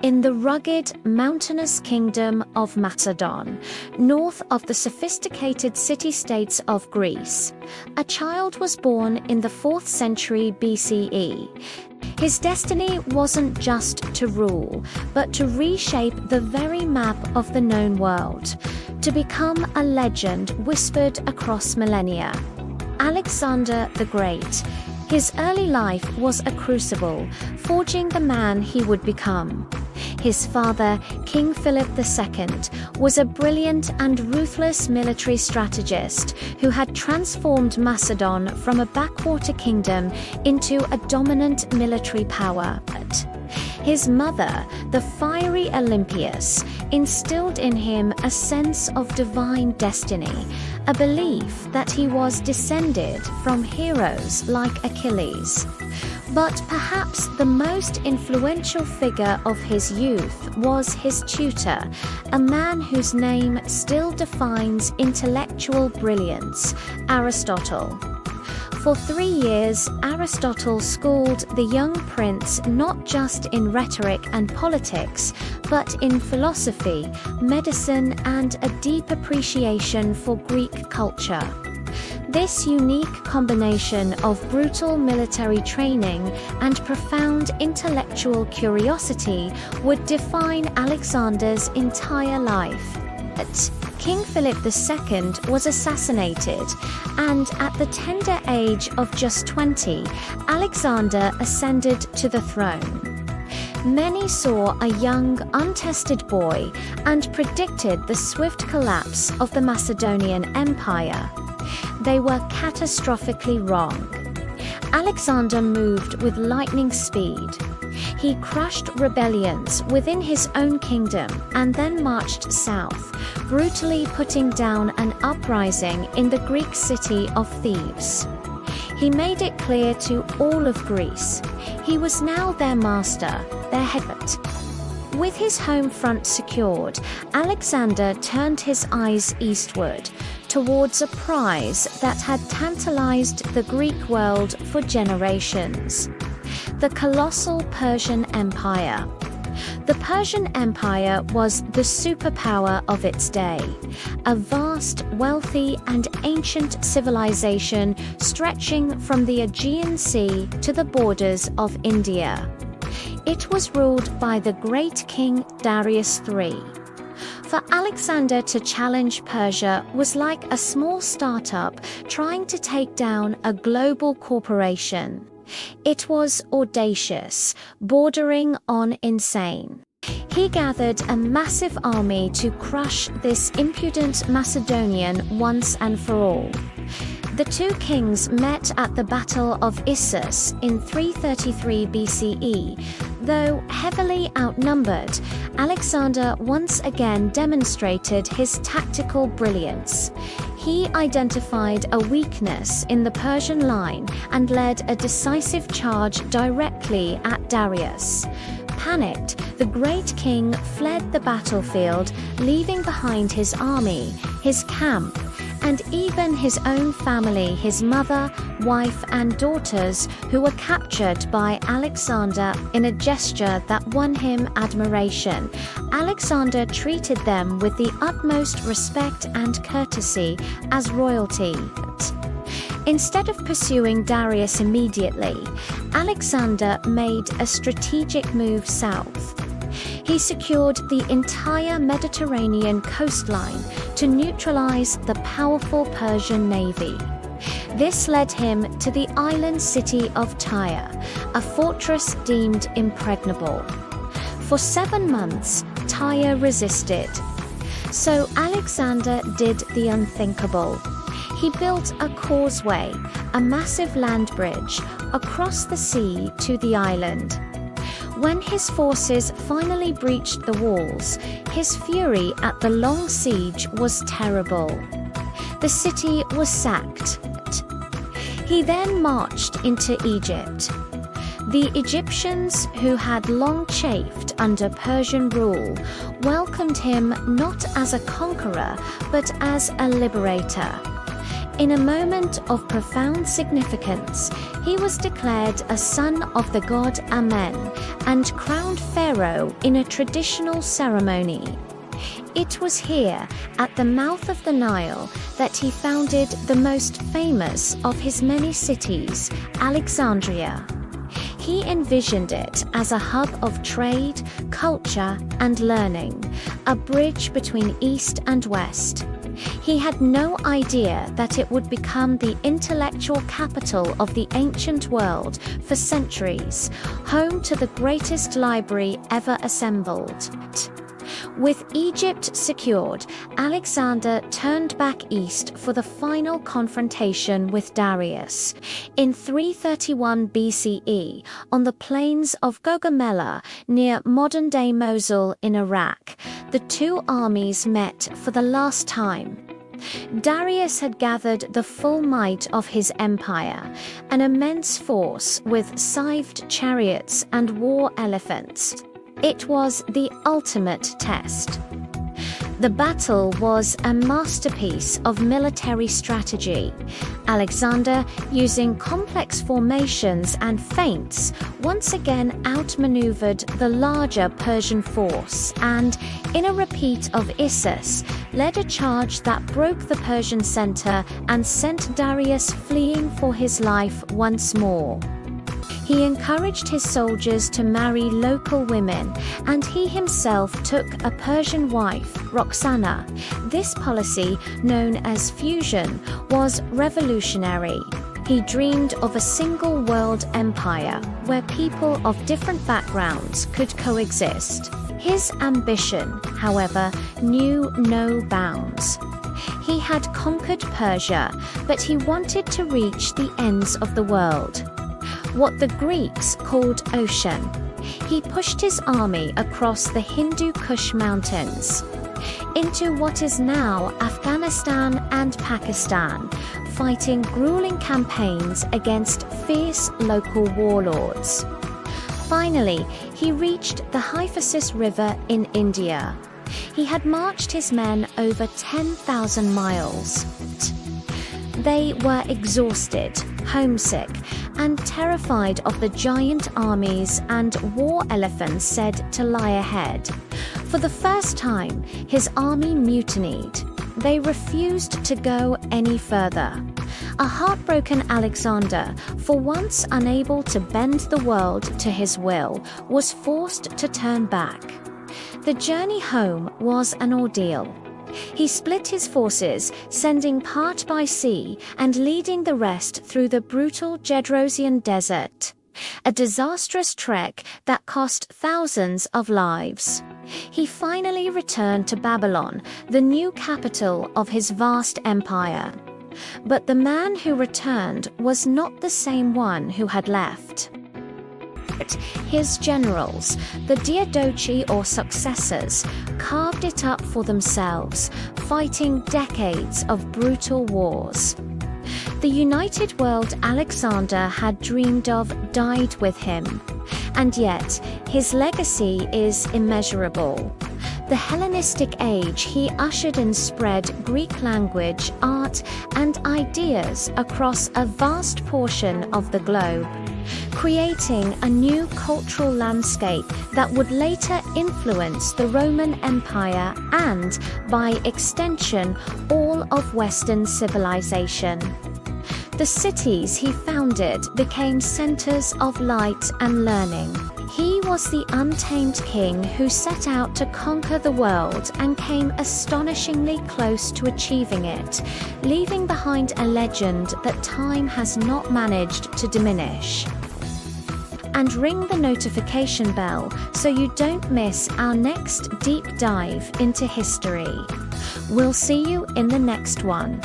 in the rugged, mountainous kingdom of Macedon, north of the sophisticated city-states of Greece. A child was born in the 4th century BCE. His destiny wasn't just to rule, but to reshape the very map of the known world, to become a legend whispered across millennia. Alexander the Great. His early life was a crucible, forging the man he would become. His father, King Philip II, was a brilliant and ruthless military strategist who had transformed Macedon from a backwater kingdom into a dominant military power. His mother, the fiery Olympias, instilled in him a sense of divine destiny, a belief that he was descended from heroes like Achilles. But perhaps the most influential figure of his youth was his tutor, a man whose name still defines intellectual brilliance, Aristotle. For 3 years, Aristotle schooled the young prince not just in rhetoric and politics, but in philosophy, medicine, and a deep appreciation for Greek culture. This unique combination of brutal military training and profound intellectual curiosity would define Alexander's entire life. King Philip II was assassinated, and at the tender age of just 20, Alexander ascended to the throne. Many saw a young, untested boy and predicted the swift collapse of the Macedonian Empire. They were catastrophically wrong. Alexander moved with lightning speed. He crushed rebellions within his own kingdom and then marched south, brutally putting down an uprising in the Greek city of Thebes. He made it clear to all of Greece he was now their master, their head. With his home front secured, Alexander turned his eyes eastward, towards a prize that had tantalized the Greek world for generations: the colossal Persian Empire. The Persian Empire was the superpower of its day, a vast, wealthy, and ancient civilization stretching from the Aegean Sea to the borders of India. It was ruled by the great king Darius III. For Alexander to challenge Persia was like a small startup trying to take down a global corporation. It was audacious, bordering on insane. He gathered a massive army to crush this impudent Macedonian once and for all. The two kings met at the Battle of Issus in 333 BCE. Though heavily outnumbered, Alexander once again demonstrated his tactical brilliance. He identified a weakness in the Persian line and led a decisive charge directly at Darius. Panicked, the great king fled the battlefield, leaving behind his army, his camp, and even his own family, his mother, wife, and daughters, who were captured by Alexander in a gesture that won him admiration. Alexander treated them with the utmost respect and courtesy as royalty. Instead of pursuing Darius immediately, Alexander made a strategic move south. He secured the entire Mediterranean coastline to neutralize the powerful Persian navy. This led him to the island city of Tyre, a fortress deemed impregnable. For 7 months, Tyre resisted. So Alexander did the unthinkable. He built a causeway, a massive land bridge, across the sea to the island. When his forces finally breached the walls, his fury at the long siege was terrible. The city was sacked. He then marched into Egypt. The Egyptians, who had long chafed under Persian rule, welcomed him not as a conqueror, but as a liberator. In a moment of profound significance, he was declared a son of the god Amen and crowned pharaoh in a traditional ceremony. It was here, at the mouth of the Nile, that he founded the most famous of his many cities, Alexandria. He envisioned it as a hub of trade, culture, and learning, a bridge between East and West. He had no idea that it would become the intellectual capital of the ancient world for centuries, home to the greatest library ever assembled. With Egypt secured, Alexander turned back east for the final confrontation with Darius. In 331 BCE, on the plains of Gaugamela, near modern-day Mosul in Iraq, the two armies met for the last time. Darius had gathered the full might of his empire, an immense force with scythed chariots and war elephants. It was the ultimate test. The battle was a masterpiece of military strategy. Alexander, using complex formations and feints, once again outmaneuvered the larger Persian force and, in a repeat of Issus, led a charge that broke the Persian center and sent Darius fleeing for his life once more. He encouraged his soldiers to marry local women, and he himself took a Persian wife, Roxana. This policy, known as fusion, was revolutionary. He dreamed of a single world empire where people of different backgrounds could coexist. His ambition, however, knew no bounds. He had conquered Persia, but he wanted to reach the ends of the world, what the Greeks called ocean. He pushed his army across the Hindu Kush mountains into what is now Afghanistan and Pakistan, fighting grueling campaigns against fierce local warlords. Finally, he reached the Hyphasis River in India. He had marched his men over 10,000 miles. They were exhausted, homesick, and terrified of the giant armies and war elephants said to lie ahead. For the first time, his army mutinied. They refused to go any further. A heartbroken Alexander, for once unable to bend the world to his will, was forced to turn back. The journey home was an ordeal. He split his forces, sending part by sea and leading the rest through the brutal Gedrosian desert. A disastrous trek that cost thousands of lives. He finally returned to Babylon, the new capital of his vast empire. But the man who returned was not the same one who had left. His generals, the Diadochi or successors, carved it up for themselves, fighting decades of brutal wars. The united world Alexander had dreamed of died with him, and yet his legacy is immeasurable. The Hellenistic age he ushered in spread Greek language, art, and ideas across a vast portion of the globe, creating a new cultural landscape that would later influence the Roman Empire and, by extension, all of Western civilization. The cities he founded became centers of light and learning. He was the untamed king who set out to conquer the world and came astonishingly close to achieving it, leaving behind a legend that time has not managed to diminish. And ring the notification bell so you don't miss our next deep dive into history. We'll see you in the next one.